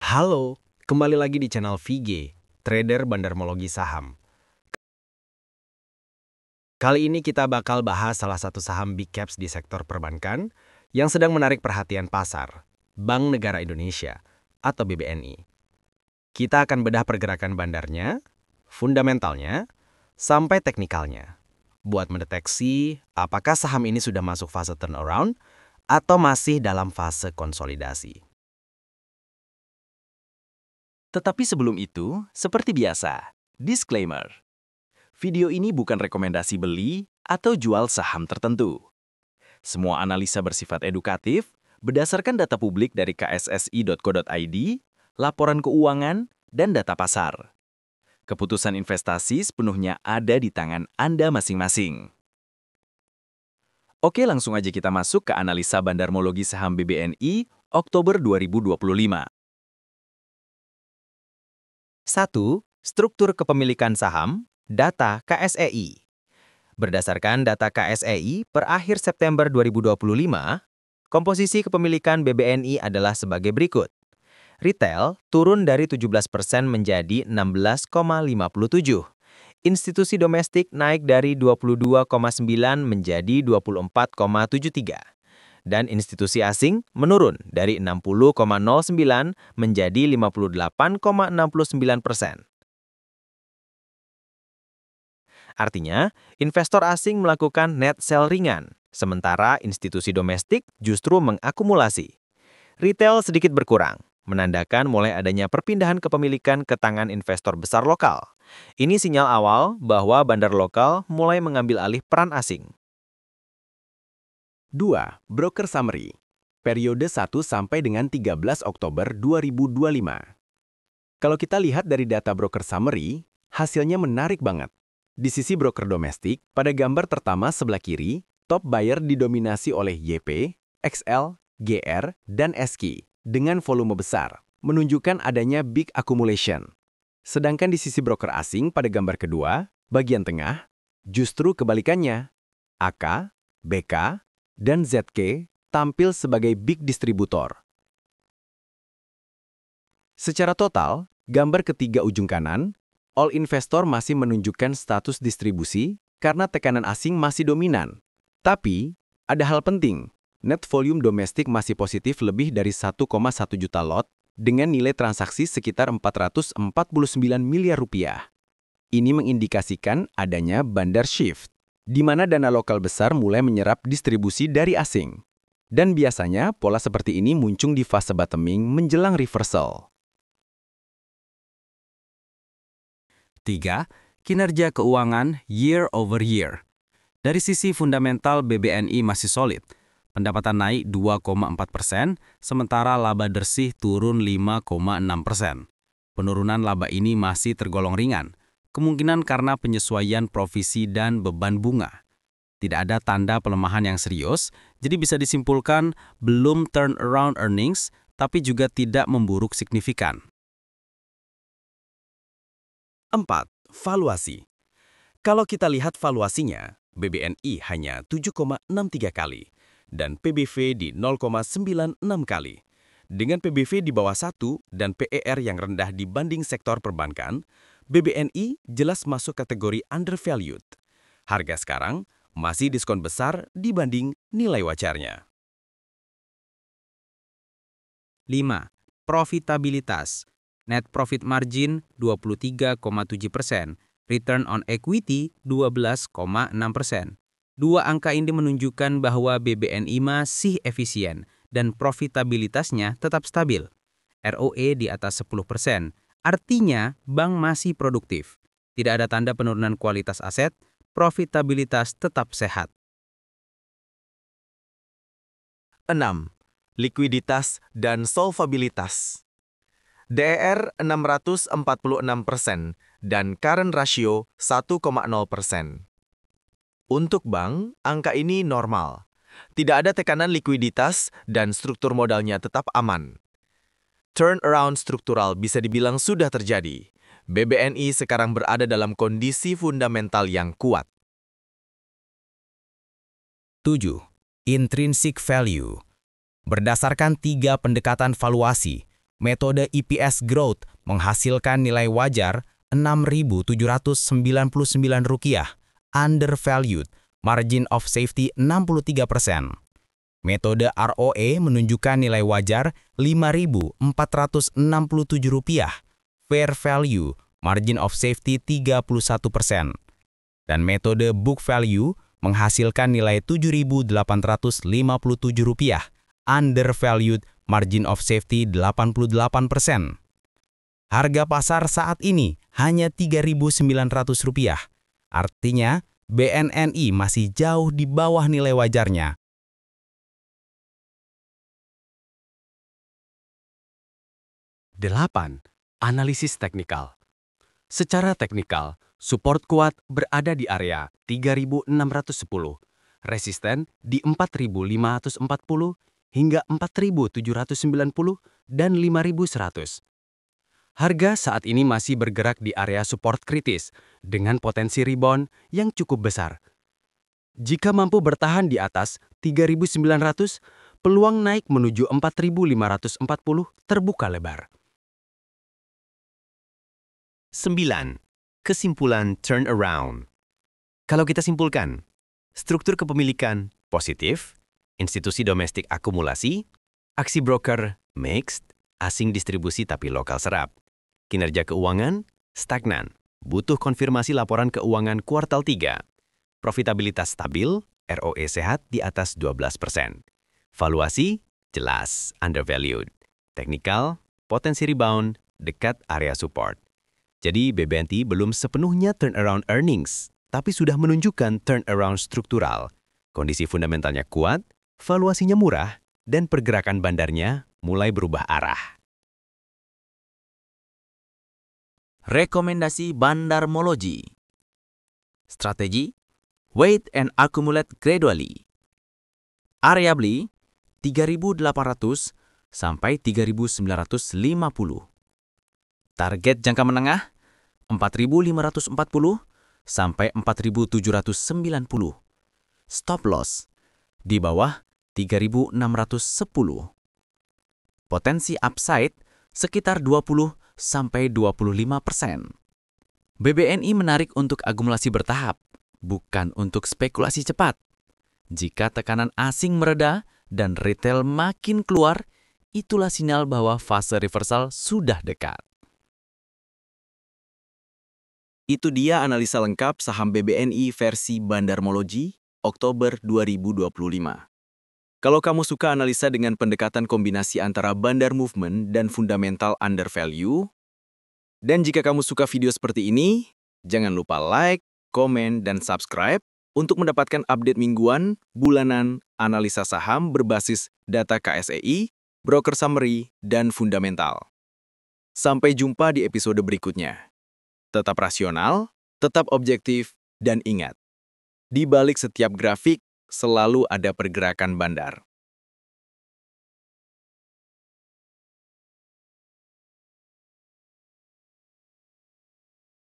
Halo, kembali lagi di channel VG, Trader Bandarmologi Saham. Kali ini kita bakal bahas salah satu saham big caps di sektor perbankan yang sedang menarik perhatian pasar, Bank Negara Indonesia atau BBNI. Kita akan bedah pergerakan bandarnya, fundamentalnya, sampai teknikalnya, buat mendeteksi apakah saham ini sudah masuk fase turnaround atau masih dalam fase konsolidasi. Tetapi sebelum itu, seperti biasa, disclaimer. Video ini bukan rekomendasi beli atau jual saham tertentu. Semua analisa bersifat edukatif, berdasarkan data publik dari kssi.co.id, laporan keuangan, dan data pasar. Keputusan investasi sepenuhnya ada di tangan Anda masing-masing. Oke, langsung aja kita masuk ke analisa bandarmologi saham BBNI Oktober 2025. 1. Struktur kepemilikan saham, data KSEI. Berdasarkan data KSEI per akhir September 2025, komposisi kepemilikan BBNI adalah sebagai berikut. Retail turun dari 17% menjadi 16,57%. Institusi domestik naik dari 22,9 menjadi 24,73%. Dan institusi asing menurun dari 60,09 menjadi 58,69%. Artinya, investor asing melakukan net sell ringan, sementara institusi domestik justru mengakumulasi. Retail sedikit berkurang, menandakan mulai adanya perpindahan kepemilikan ke tangan investor besar lokal. Ini sinyal awal bahwa bandar lokal mulai mengambil alih peran asing. 2. Broker Summary. Periode 1 sampai dengan 13 Oktober 2025. Kalau kita lihat dari data Broker Summary, hasilnya menarik banget. Di sisi broker domestik, pada gambar pertama sebelah kiri, top buyer didominasi oleh YP, XL, GR, dan SQ dengan volume besar, menunjukkan adanya big accumulation. Sedangkan di sisi broker asing pada gambar kedua, bagian tengah, justru kebalikannya. AK, BK, dan ZK tampil sebagai big distributor. Secara total, gambar ketiga ujung kanan, all investor masih menunjukkan status distribusi karena tekanan asing masih dominan. Tapi, ada hal penting, net volume domestik masih positif lebih dari 1,1 juta lot dengan nilai transaksi sekitar 449 miliar rupiah. Ini mengindikasikan adanya bandar shift, di mana dana lokal besar mulai menyerap distribusi dari asing. Dan biasanya pola seperti ini muncul di fase bottoming menjelang reversal. 3. Kinerja keuangan year over year. Dari sisi fundamental BBNI masih solid. Pendapatan naik 2,4%, sementara laba bersih turun 5,6%. Penurunan laba ini masih tergolong ringan, kemungkinan karena penyesuaian provisi dan beban bunga. Tidak ada tanda pelemahan yang serius, jadi bisa disimpulkan belum turnaround earnings, tapi juga tidak memburuk signifikan. 4. Valuasi. Kalau kita lihat valuasinya, BBNI hanya 7,63 kali dan PBV di 0,96 kali. Dengan PBV di bawah 1 dan PER yang rendah dibanding sektor perbankan, BBNI jelas masuk kategori undervalued. Harga sekarang masih diskon besar dibanding nilai wajarnya. 5. Profitabilitas. Net profit margin 23,7%, return on equity 12,6%. Dua angka ini menunjukkan bahwa BBNI masih efisien dan profitabilitasnya tetap stabil. ROE di atas 10%, artinya bank masih produktif. Tidak ada tanda penurunan kualitas aset, profitabilitas tetap sehat. 6. Likuiditas dan solvabilitas. DER 646% dan current ratio 1,0%. Untuk bank, angka ini normal. Tidak ada tekanan likuiditas dan struktur modalnya tetap aman. Turnaround struktural bisa dibilang sudah terjadi. BBNI sekarang berada dalam kondisi fundamental yang kuat. 7. Intrinsic value. Berdasarkan 3 pendekatan valuasi, metode EPS growth menghasilkan nilai wajar Rp6.799, undervalued, margin of safety 63%. Metode ROE menunjukkan nilai wajar Rp5.467, fair value, margin of safety 31%. Dan metode book value menghasilkan nilai Rp7.857, undervalued, margin of safety 88%. Harga pasar saat ini hanya Rp3.900. Artinya, BNNI masih jauh di bawah nilai wajarnya. Delapan, analisis teknikal. Secara teknikal, support kuat berada di area 3.610, resisten di 4.540 hingga 4.790 dan 5.100. Harga saat ini masih bergerak di area support kritis dengan potensi rebound yang cukup besar. Jika mampu bertahan di atas 3.900, peluang naik menuju 4.540 terbuka lebar. 9. Kesimpulan turnaround. Kalau kita simpulkan, struktur kepemilikan positif, institusi domestik akumulasi, aksi broker mixed, asing distribusi tapi lokal serap. Kinerja keuangan stagnan, butuh konfirmasi laporan keuangan kuartal 3. Profitabilitas stabil, ROE sehat di atas 12%. Valuasi jelas undervalued. Teknikal, potensi rebound, dekat area support. Jadi BBNT belum sepenuhnya turnaround earnings, tapi sudah menunjukkan turnaround struktural. Kondisi fundamentalnya kuat, valuasinya murah, dan pergerakan bandarnya mulai berubah arah. Rekomendasi Bandarmologi. Strategi, wait and accumulate gradually. Area beli 3.800 sampai 3.950. Target jangka menengah 4.540 sampai 4.790. Stop loss di bawah 3.610. Potensi upside sekitar 20 sampai 25%. BBNI menarik untuk akumulasi bertahap, bukan untuk spekulasi cepat. Jika tekanan asing mereda dan retail makin keluar, itulah sinyal bahwa fase reversal sudah dekat. Itu dia analisa lengkap saham BBNI versi Bandarmologi Oktober 2025. Kalau kamu suka analisa dengan pendekatan kombinasi antara bandar movement dan fundamental undervalue, dan jika kamu suka video seperti ini, jangan lupa like, komen, dan subscribe untuk mendapatkan update mingguan, bulanan, analisa saham berbasis data KSEI, broker summary, dan fundamental. Sampai jumpa di episode berikutnya. Tetap rasional, tetap objektif, dan ingat, di balik setiap grafik selalu ada pergerakan bandar.